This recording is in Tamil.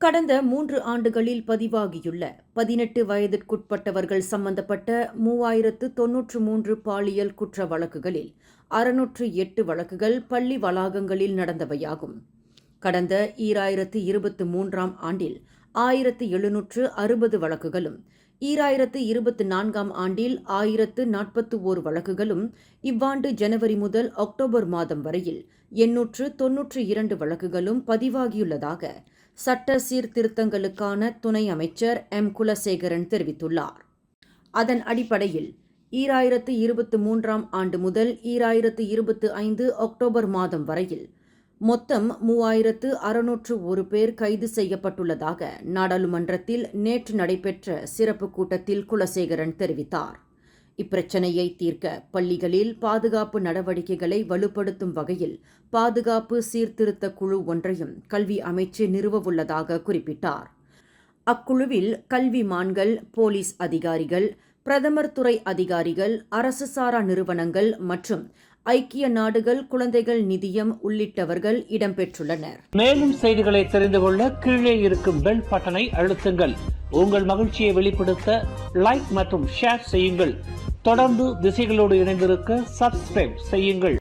கடந்த 3 ஆண்டுகளில் பதிவாகியுள்ள 18 வயதிற்குட்பட்டவர்கள் சம்பந்தப்பட்ட 3093 பாலியல் குற்ற வழக்குகளில் 608 வழக்குகள் பள்ளி வளாகங்களில் நடந்தவையாகும். கடந்த 2023 ஆண்டில் 1760 வழக்குகளும் 2024 ஆண்டில் 1041 வழக்குகளும் இவ்வாண்டு ஜனவரி முதல் அக்டோபர் மாதம் வரையில் 892 வழக்குகளும் பதிவாகியுள்ளதாக சட்ட சீர்திருத்தங்களுக்கான துணை அமைச்சர் எம். குலசேகரன் தெரிவித்துள்ளார். அதன் அடிப்படையில் 2023 ஆண்டு முதல் 2025 அக்டோபர் மாதம் வரையில் மொத்தம் 3601 பேர் கைது செய்யப்பட்டுள்ளதாக நாடாளுமன்றத்தில் நேற்று நடைபெற்ற சிறப்பு கூட்டத்தில் குலசேகரன் தெரிவித்தார். இப்பிரச்சினையை தீர்க்க பள்ளிகளில் பாதுகாப்பு நடவடிக்கைகளை வலுப்படுத்தும் வகையில் பாதுகாப்பு சீர்திருத்த குழு ஒன்றையும் கல்வி அமைச்சு நிறுவவுள்ளதாக குறிப்பிட்டார். அக்குழுவில் கல்விமான்கள், போலீஸ் அதிகாரிகள், பிரதமர் துறை அதிகாரிகள், அரசு சாரா நிறுவனங்கள் மற்றும் ஐக்கிய நாடுகள் குழந்தைகள் நிதியம் உள்ளிட்டவர்கள் இடம்பெற்றுள்ளனர். மேலும் செய்திகளை தெரிந்து கொள்ள கீழே இருக்கும் பெல் பட்டனை அழுத்துங்கள். உங்கள் மகிழ்ச்சியை வெளிப்படுத்த லைக் மற்றும் ஷேர் செய்யுங்கள். தொடர்ந்து திசைகளோடு இணைந்திருக்க சப்ஸ்கிரைப் செய்யுங்கள்.